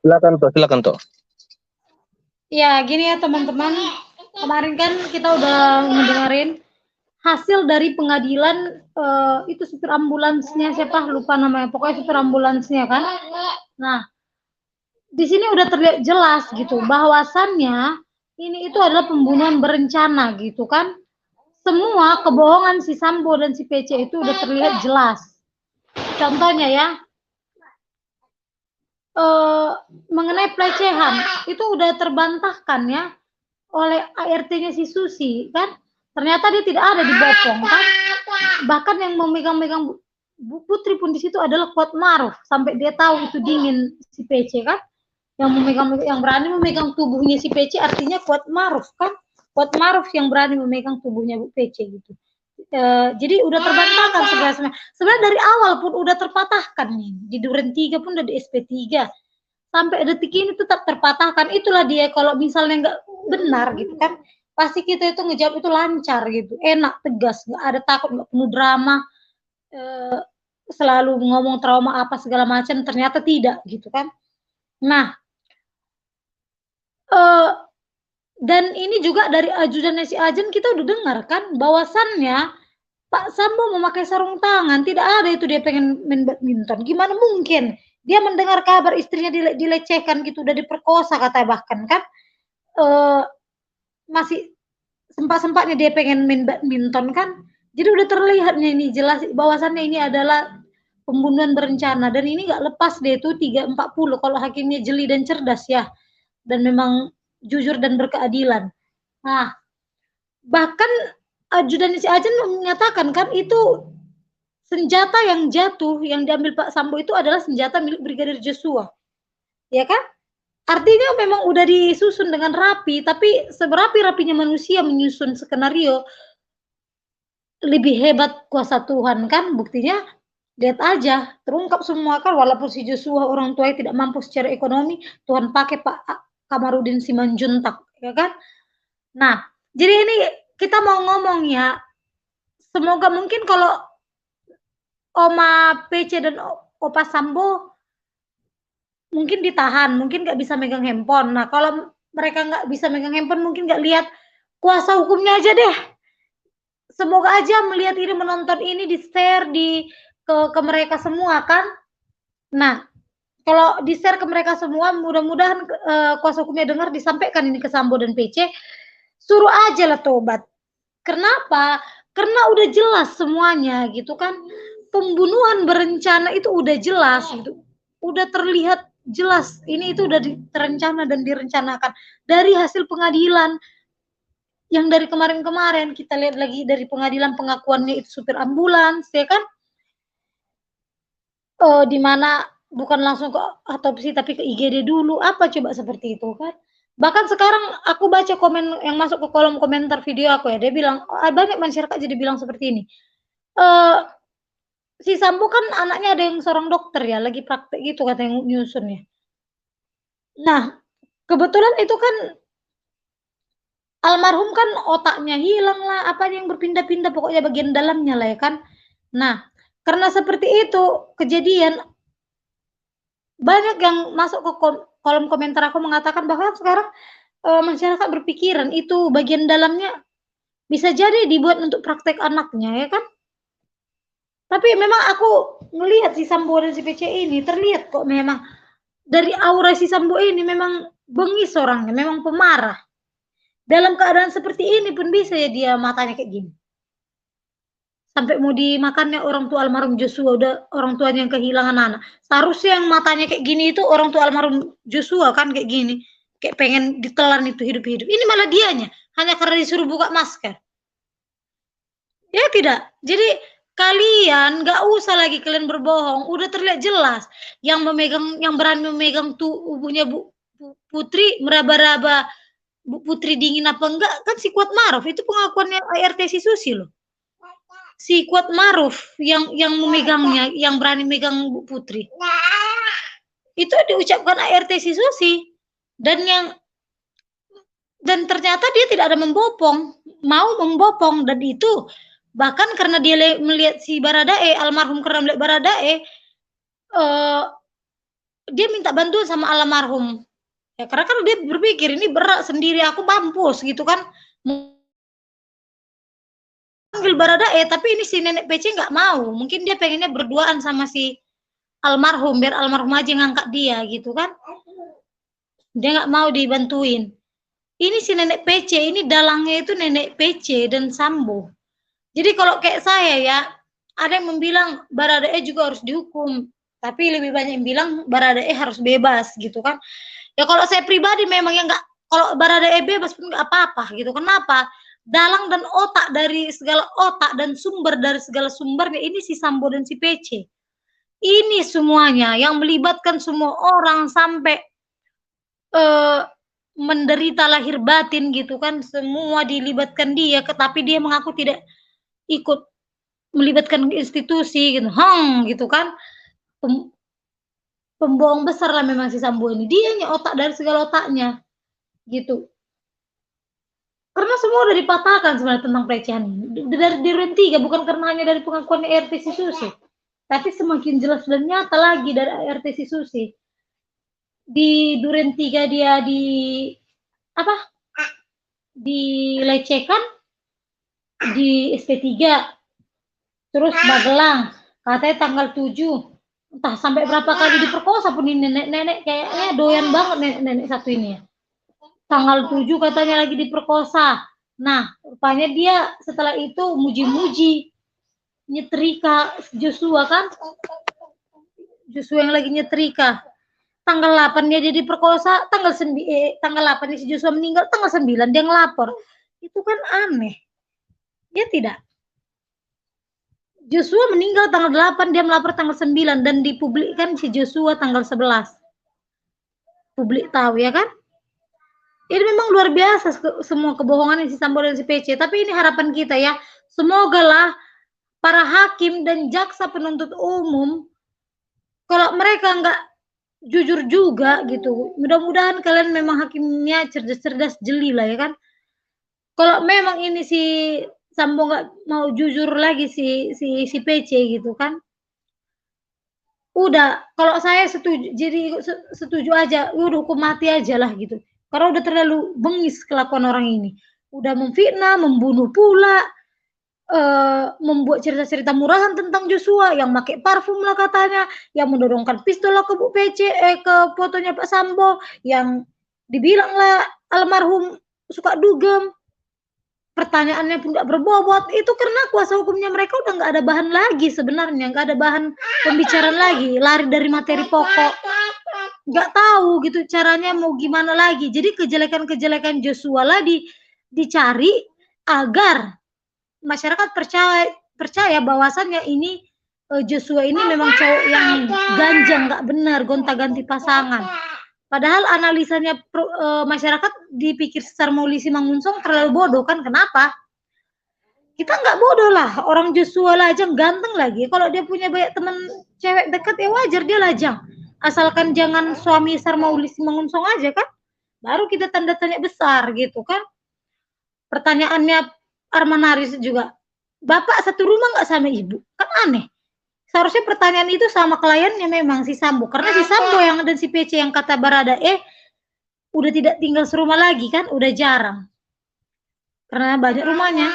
Silakan toh. Ya, gini ya teman-teman. Kemarin kan kita udah ngedengerin hasil dari pengadilan itu supir ambulansnya siapa lupa namanya. Pokoknya supir ambulansnya kan. Nah, di sini udah terlihat jelas gitu bahwasannya ini itu adalah pembunuhan berencana gitu kan. Semua kebohongan si Sambo dan si PC itu udah terlihat jelas. Contohnya ya, eh, mengenai pelecehan itu udah terbantahkan ya oleh ART-nya si Susi kan, ternyata dia tidak ada di Bopong kan, bahkan yang memegang-megang Bu Putri pun di situ adalah Kuat Maruf sampai dia tahu itu dingin si PC kan, yang memegang yang berani memegang tubuhnya si PC artinya Kuat Maruf kan, Kuat Maruf yang berani memegang tubuhnya Bu PC gitu. Jadi udah terbantahkan sebenarnya dari awal pun udah terpatahkan nih di Duren 3 pun udah di SP3 sampai detik ini tetap terpatahkan. Itulah dia kalau misalnya nggak benar gitu kan, pasti kita itu ngejawab itu lancar gitu, enak, tegas, nggak ada takut, nggak penuh drama, eh, selalu ngomong trauma apa segala macam, ternyata tidak gitu kan. Nah, eh, dan ini juga dari ajudan si Ajen kita udah dengar kan, bahwasannya Pak Sambo memakai sarung tangan, tidak ada itu dia pengen main badminton. Gimana mungkin? Dia mendengar kabar istrinya dilecehkan gitu, udah diperkosa kata bahkan kan. Eh, masih sempat-sempatnya dia pengen main badminton kan. Jadi udah terlihat ini jelas bahwasannya ini adalah pembunuhan berencana dan ini nggak lepas deh itu 340 kalau hakimnya jeli dan cerdas ya dan memang jujur dan berkeadilan. Nah, bahkan ajudan si Ajen menyatakan kan itu senjata yang jatuh yang diambil Pak Sambo itu adalah senjata milik Brigadir Joshua. Ya kan? Artinya memang udah disusun dengan rapi, tapi seberapi rapinya manusia menyusun skenario, lebih hebat kuasa Tuhan kan, buktinya lihat aja, terungkap semua kan, walaupun si Joshua orang tuanya tidak mampu secara ekonomi, Tuhan pakai Pak Kamarudin Simanjuntak, ya kan? Nah, jadi ini kita mau ngomong ya, semoga mungkin kalau Oma PC dan Opa Sambo mungkin ditahan, mungkin nggak bisa megang handphone. Nah, kalau mereka nggak bisa megang handphone, mungkin nggak lihat kuasa hukumnya aja deh. Semoga aja melihat ini, menonton ini, di share ke mereka semua kan. Nah, kalau di share ke mereka semua, mudah-mudahan kuasa hukumnya dengar, disampaikan ini ke Sambo dan PC, suruh aja lah tobat. Kenapa? Karena udah jelas semuanya gitu kan. Pembunuhan berencana itu udah jelas gitu. Udah terlihat jelas ini itu udah terencana dan direncanakan dari hasil pengadilan yang dari kemarin-kemarin kita lihat lagi dari pengadilan pengakuannya itu supir ambulans ya kan, di mana bukan langsung ke otopsi tapi ke IGD dulu, apa coba seperti itu kan. Bahkan sekarang aku baca komen yang masuk ke kolom komentar video aku ya, dia bilang banyak masyarakat jadi bilang seperti ini, eh si Sambo kan anaknya ada yang seorang dokter ya lagi praktek gitu katanya nyusunnya. Nah, kebetulan itu kan almarhum kan otaknya hilang lah, apa yang berpindah-pindah pokoknya bagian dalamnya lah ya kan. Nah, karena seperti itu kejadian, banyak yang masuk ke kolom komentar aku mengatakan bahwa sekarang masyarakat berpikiran itu bagian dalamnya bisa jadi dibuat untuk praktek anaknya ya kan. Tapi memang aku melihat si Sambo dan si PC ini terlihat kok memang dari aura si Sambo ini memang bengis orangnya, memang pemarah. Dalam keadaan seperti ini pun bisa ya dia matanya kayak gini. Sampai mau dimakannya orang tua almarhum Joshua, udah orang tuanya yang kehilangan anak. Seharusnya yang matanya kayak gini itu orang tua almarhum Joshua kan kayak gini. Kayak pengen ditelan itu hidup-hidup. Ini malah dianya, hanya karena disuruh buka masker. Ya tidak. Jadi kalian nggak usah lagi kalian berbohong. Udah terlihat jelas yang memegang, yang berani memegang tubuhnya Bu Putri, meraba-raba Bu Putri dingin apa enggak kan si Kuat Maruf, itu pengakuannya ART si Susi loh. Si Kuat Maruf yang memegangnya, yang berani megang Bu Putri. Itu diucapkan ART si Susi. Dan ternyata dia tidak ada mau membopong, dan itu bahkan karena dia melihat si Baradae, almarhum karena melihat Baradae, dia minta bantuan sama almarhum. Ya karena kan dia berpikir ini berat sendiri aku mampus gitu kan. Panggil Baradae, tapi ini si nenek PC nggak mau. Mungkin dia pengennya berduaan sama si almarhum, biar almarhum aja ngangkat dia gitu kan. Dia nggak mau dibantuin. Ini si nenek PC, ini dalangnya itu nenek PC dan Sambo. Jadi kalau kayak saya ya, ada yang membilang Baradae juga harus dihukum. Tapi lebih banyak yang bilang Baradae harus bebas gitu kan. Ya kalau saya pribadi memang ya nggak, kalau Baradae bebas pun nggak apa-apa gitu. Kenapa? Dalang dan otak dari segala otak dan sumber dari segala sumbernya ini si Sambo dan si PC. Ini semuanya yang melibatkan semua orang sampai menderita lahir batin gitu kan, semua dilibatkan dia, tapi dia mengaku tidak ikut melibatkan institusi gitu, gitu kan. Pembohong besar lah memang si Sambo ini, dia otak dari segala otaknya gitu. Karena semua udah dipatahkan sebenarnya tentang pelecehan ini dari Duren 3, bukan karena hanya dari pengakuan RT si Susi, tapi semakin jelas dan nyata lagi dari RT si Susi. Di Duren 3 dia apa dilecehkan, di SP3, terus Magelang katanya tanggal 7, entah sampai berapa kali diperkosa pun ini nenek-nenek kayaknya doyan banget nenek-nenek satu ini ya. Tanggal 7 katanya lagi diperkosa. Nah, rupanya dia setelah itu muji-muji nyetrika Joshua kan. Joshua yang lagi nyetrika. Tanggal 8 dia jadi perkosa, tanggal 8 si Joshua meninggal, tanggal 9 dia ngelapor. Itu kan aneh. Ya tidak? Joshua meninggal tanggal 8, dia melapor tanggal 9 dan dipublikkan si Joshua tanggal 11. Publik tahu ya kan? Ini memang luar biasa semua kebohongan si Sambo dan si PC. Tapi ini harapan kita ya. Semoga lah para hakim dan jaksa penuntut umum, kalau mereka nggak jujur juga gitu, mudah-mudahan kalian memang hakimnya cerdas-cerdas, jeli lah ya kan. Kalau memang ini si Sambo nggak mau jujur lagi si PC gitu kan, udah kalau saya setuju, jadi setuju aja, udah hukum mati aja lah gitu. Karena udah terlalu bengis kelakuan orang ini. Udah memfitnah, membunuh pula, membuat cerita-cerita murahan tentang Joshua, yang pakai parfum lah katanya, yang mendorongkan pistol lah ke Bu PC, ke fotonya Pak Sambo, yang dibilang lah almarhum suka dugem. Pertanyaannya pun nggak berbobot, itu karena kuasa hukumnya mereka udah nggak ada bahan lagi sebenarnya, nggak ada bahan pembicaraan lagi, lari dari materi pokok, nggak tahu gitu caranya mau gimana lagi. Jadi kejelekan-kejelekan Joshua lah dicari agar masyarakat percaya bahwasannya ini Joshua ini memang cowok yang ganjang, nggak benar, gonta-ganti pasangan. Padahal analisanya masyarakat dipikir secara Maulisi Mangunsong terlalu bodoh kan. Kenapa? Kita nggak bodoh lah. Orang Joshua lajang, ganteng lagi. Kalau dia punya banyak teman cewek dekat ya wajar dia lajang. Asalkan jangan suami Sar Maulisi Mangunsong aja kan. Baru kita tanda tanya besar gitu kan. Pertanyaannya Arman Haris juga. Bapak satu rumah nggak sama ibu? Kan aneh. Seharusnya pertanyaan itu sama kliennya memang si Sambo, karena si Sambo yang dan si PC yang kata Baradae udah tidak tinggal serumah lagi kan, udah jarang karena banyak rumahnya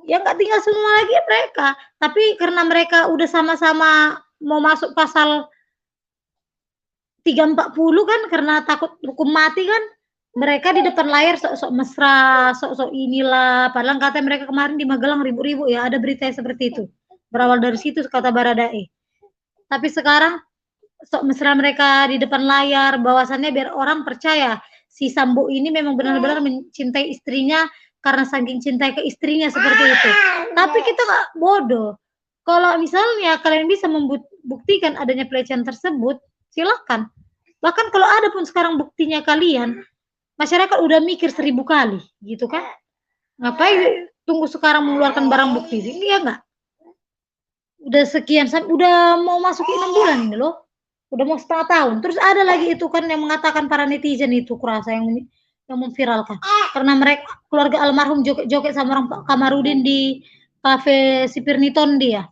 ya nggak tinggal semua lagi mereka. Tapi karena mereka udah sama-sama mau masuk pasal 340 kan, karena takut hukum mati kan, mereka di depan layar sok-sok mesra, sok-sok inilah, padahal katanya mereka kemarin di Magelang ribu-ribu ya, ada berita seperti itu. Berawal dari situ kata Baradae. Tapi sekarang sok mesra mereka di depan layar, bahwasannya biar orang percaya si Sambo ini memang benar-benar mencintai istrinya karena saking cintai ke istrinya seperti itu. Tapi kita nggak bodoh. Kalau misalnya kalian bisa membuktikan adanya pelecehan tersebut, silakan. Bahkan kalau ada pun sekarang buktinya kalian, masyarakat udah mikir 1000 kali, gitu kan? Ngapain tunggu sekarang mengeluarkan barang bukti? Iya nggak? Udah sekian, udah mau masuk 6 bulan ini loh, udah mau setengah tahun. Terus ada lagi itu kan yang mengatakan para netizen itu, kurasa yang memviralkan karena mereka keluarga almarhum joget-joget sama orang Pak Kamarudin di kafe Sipirni Tondi ya.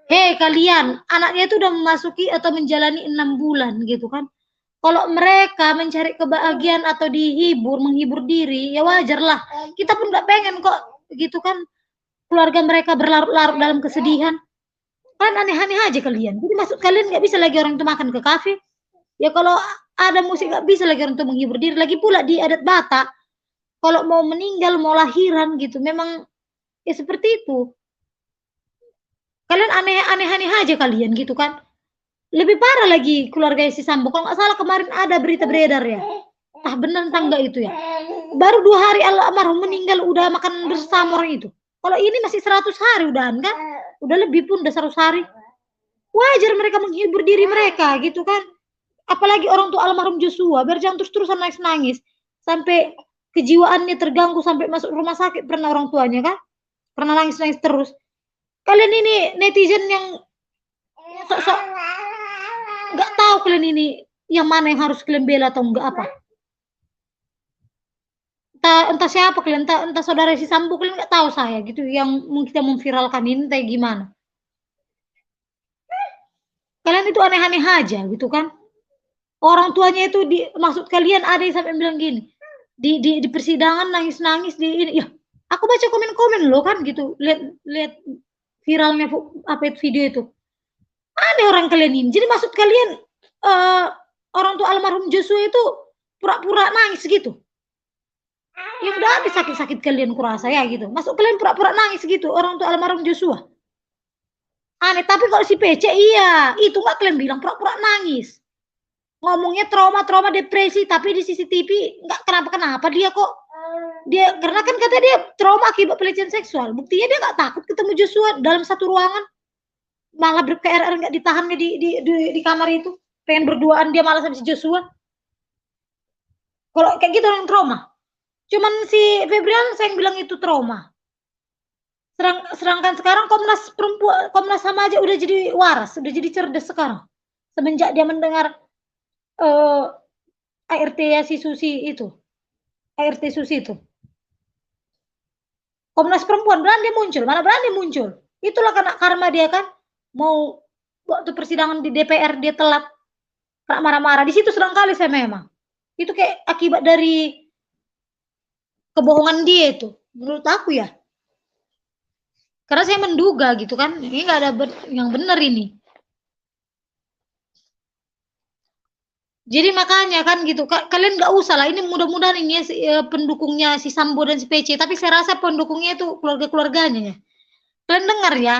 Hei kalian, anaknya itu udah memasuki atau menjalani 6 bulan gitu kan. Kalau mereka mencari kebahagiaan atau menghibur diri, ya wajar lah. Kita pun nggak pengen kok gitu kan keluarga mereka berlarut-larut dalam kesedihan. Kan aneh-aneh aja kalian. Jadi maksud kalian nggak bisa lagi orang itu makan ke kafe? Ya kalau ada musik nggak bisa lagi orang itu menghibur diri. Lagi pula di adat Batak, kalau mau meninggal, mau lahiran gitu, memang ya seperti itu. Kalian aneh-aneh aja kalian gitu kan. Lebih parah lagi keluarga si Sambo. Kalau nggak salah kemarin ada berita beredar ya. Entah benar entah enggak itu ya. Baru 2 hari almarhum meninggal udah makan bersama orang itu. Kalau ini masih 100 hari udahan kan. Udah lebih pun udah 100 hari. Wajar mereka menghibur diri mereka gitu kan. Apalagi orang tua almarhum Joshua. Biar jangan terus-terusan nangis-nangis. Sampai kejiwaannya terganggu sampai masuk rumah sakit pernah orang tuanya kan. Pernah nangis-nangis terus. Kalian ini netizen yang sok-sok nggak tahu kalian ini yang mana yang harus kalian bela atau enggak apa. Entah siapa kalian, entah saudara si Sambo kalian nggak tahu saya gitu yang kita memviralkan ini entah gimana. Kalian itu aneh-aneh aja gitu kan. Orang tuanya itu maksud kalian ada yang sampai bilang gini. Di persidangan nangis-nangis di ini. Ya, aku baca komen-komen loh kan gitu. Lihat viralnya apa itu video itu. Aneh orang kalian ini. Jadi maksud kalian orang tua almarhum Joshua itu pura-pura nangis gitu. Ya udah habis sakit-sakit kalian kurasa ya gitu. Masuk kalian pura-pura nangis gitu orang tua almarhum Joshua. Aneh, tapi kalau si PC iya, itu nggak kalian bilang pura-pura nangis. Ngomongnya trauma-trauma depresi, tapi di CCTV nggak kenapa-kenapa dia kok. Dia karena kan kata dia trauma akibat pelecehan seksual. Buktinya dia nggak takut ketemu Joshua dalam satu ruangan. Malah ber-KRR nggak ditahannya di kamar itu. Pengen berduaan dia malah sama si Joshua. Kalau kayak gitu orang trauma. Cuman si Febrian saya bilang itu trauma. Sedangkan sekarang Komnas HAM aja udah jadi waras, udah jadi cerdas sekarang. Semenjak dia mendengar ART ya si Susi itu, ART Susi itu. Komnas Perempuan berani muncul, mana berani muncul. Itulah karma dia kan, mau waktu persidangan di DPR dia telat, marah-marah. Di situ sedang kali saya memang. Itu kayak akibat dari kebohongan dia itu, menurut aku ya. Karena saya menduga gitu kan, ini nggak ada yang benar ini. Jadi makanya kan gitu, kalian nggak usah lah. Ini mudah-mudahan ini pendukungnya si Sambo dan si PC. Tapi saya rasa pendukungnya itu keluarga-keluarganya ya. Kalian dengar ya,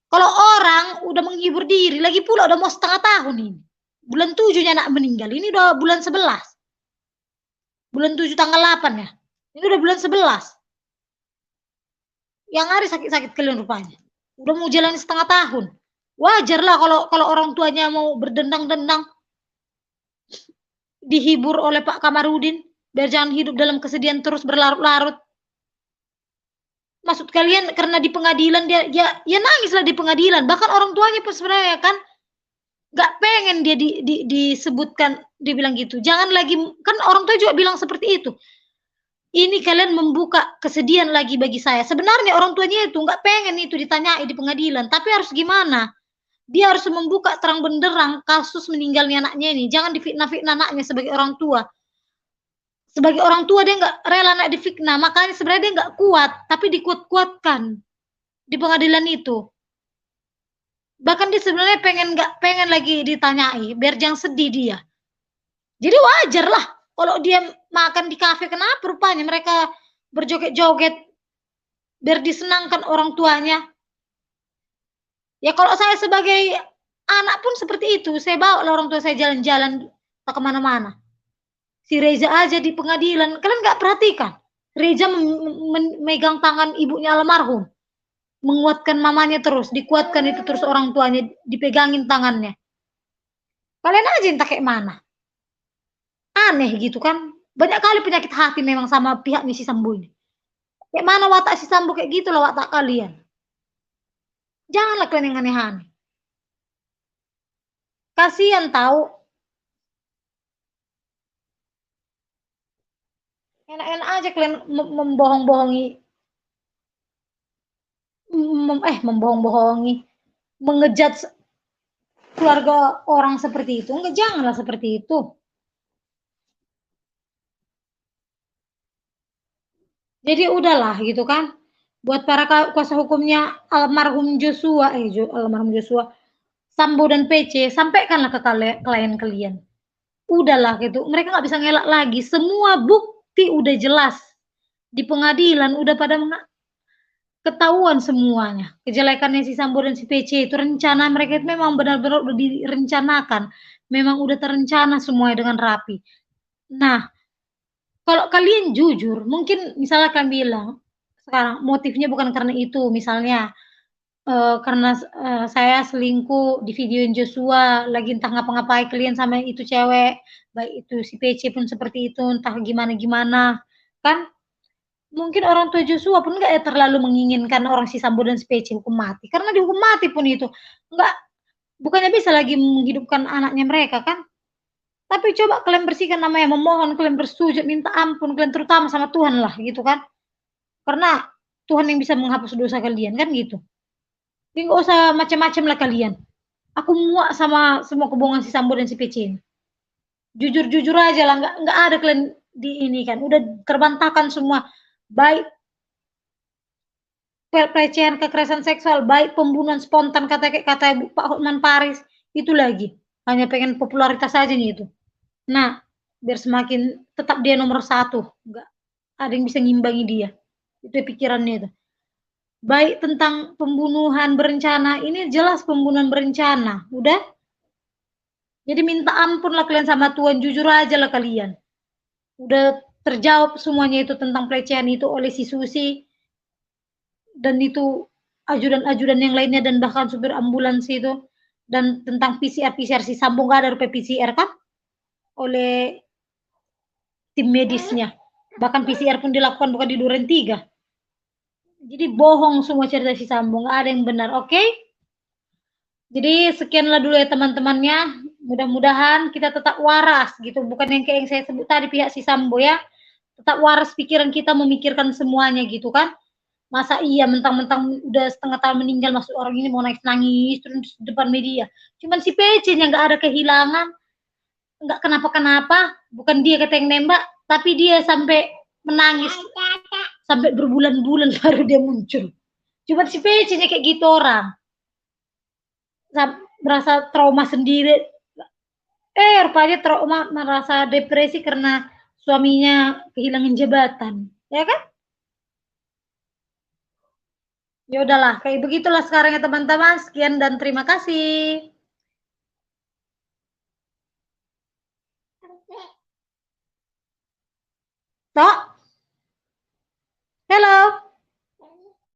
kalau orang udah menghibur diri, lagi pula udah mau setengah tahun ini. Bulan 7-nya anak meninggal, ini udah bulan 11. Bulan 7 tanggal 8 ya. Ini udah bulan 11. Yang hari sakit-sakit kalian rupanya. Udah mau jalan setengah tahun. Wajar lah kalau orang tuanya mau berdendang-dendang dihibur oleh Pak Kamarudin biar jangan hidup dalam kesedihan terus berlarut-larut. Maksud kalian karena di pengadilan dia ya nangislah di pengadilan. Bahkan orang tuanya pun sebenarnya kan nggak pengen dia disebutkan dibilang gitu. Jangan lagi kan orang tua juga bilang seperti itu. Ini kalian membuka kesedihan lagi bagi saya. Sebenarnya orang tuanya itu nggak pengen itu ditanyai di pengadilan, tapi harus gimana? Dia harus membuka terang benderang kasus meninggalnya anaknya ini. Jangan difitnah-fitnah anaknya sebagai orang tua. Sebagai orang tua dia nggak rela anak difitnah, makanya sebenarnya dia nggak kuat, tapi dikuat-kuatkan di pengadilan itu. Bahkan dia sebenarnya nggak pengen lagi ditanyai, biar jangan sedih dia. Jadi wajar lah kalau dia makan di kafe, kenapa rupanya mereka berjoget-joget biar disenangkan orang tuanya. Ya kalau saya sebagai anak pun seperti itu, saya bawa orang tua saya jalan-jalan ke kemana-mana. Si Reza aja di pengadilan, kalian nggak perhatikan? Reza memegang tangan ibunya almarhum, menguatkan mamanya terus, dikuatkan itu terus orang tuanya, dipegangin tangannya. Kalian aja entah kayak mana. Aneh gitu kan. Banyak kali penyakit hati memang sama pihaknya si Sambo ini. Kayak mana watak si Sambo kayak gitu lah watak kalian. Janganlah kalian yang aneh-aneh. Kasihan tahu. Enak-enak aja kalian membohong-bohongi membohong-bohongi mengejudge keluarga orang seperti itu. Enggak, janganlah seperti itu. Jadi udahlah gitu kan. Buat para kuasa hukumnya almarhum Joshua, almarhum Joshua, Sambo dan PC, sampaikanlah ke klien kalian. Udahlah gitu. Mereka nggak bisa ngelak lagi. Semua bukti udah jelas. Di pengadilan udah pada ketahuan semuanya. Kejelekannya si Sambo dan si PC itu rencana mereka itu memang benar-benar udah direncanakan. Memang udah terencana semuanya dengan rapi. Nah, kalau kalian jujur, mungkin misalnya kalian bilang, sekarang motifnya bukan karena itu, misalnya karena saya selingkuh di videoin Joshua, lagi entah ngapa-ngapain kalian sama itu cewek, baik itu si PC pun seperti itu, entah gimana-gimana, kan? Mungkin orang tua Joshua pun nggak ya terlalu menginginkan orang si Sambo dan si PC hukum mati, karena dihukum mati pun itu nggak, bukannya bisa lagi menghidupkan anaknya mereka kan? Tapi coba kalian bersihkan namanya, memohon, kalian bersujud, minta ampun, kalian terutama sama Tuhan lah gitu kan. Karena Tuhan yang bisa menghapus dosa kalian kan gitu. Jadi nggak usah macam-macam lah kalian. Aku muak sama semua kebohongan si Sambo dan si PC ini. Jujur-jujur aja lah, nggak ada kalian di ini kan. Udah terbantahkan semua. Baik pelecehan kekerasan seksual, baik pembunuhan spontan kata Pak Hotman Paris, itu lagi. Hanya pengen popularitas aja nih itu. Nah, biar semakin tetap dia nomor satu. Nggak ada yang bisa ngimbangi dia. Itu pikirannya itu. Baik tentang pembunuhan berencana, ini jelas pembunuhan berencana. Udah. Jadi minta ampun lah kalian sama Tuhan, jujur aja lah kalian. Udah terjawab semuanya itu tentang pelecehan itu oleh si Susi dan itu ajudan-ajudan yang lainnya dan bahkan supir ambulans itu, dan tentang PCR si Sambo nggak ada rupiah PCR kan oleh tim medisnya. Bahkan PCR pun dilakukan bukan di Duren 3. Jadi bohong semua cerita si Sambo, nggak ada yang benar. Oke? Okay? Jadi sekianlah dulu ya teman-temannya. Mudah-mudahan kita tetap waras gitu, bukan yang kayak yang saya sebut tadi pihak si Sambo ya. Tetap waras pikiran kita memikirkan semuanya gitu kan. Masa iya mentang-mentang udah setengah tahun meninggal masuk orang ini mau nangis terus depan media. Cuman si PC-nya nggak ada kehilangan, nggak kenapa-kenapa, bukan dia kata yang nembak, tapi dia sampai menangis sampai berbulan-bulan baru dia muncul. Cuman si PC-nya kayak gitu orang. Merasa trauma sendiri. Rupanya trauma, merasa depresi karena suaminya kehilangan jabatan. Ya kan? Ya udahlah, kayak begitulah sekarang ya teman-teman. Sekian dan terima kasih. Tok.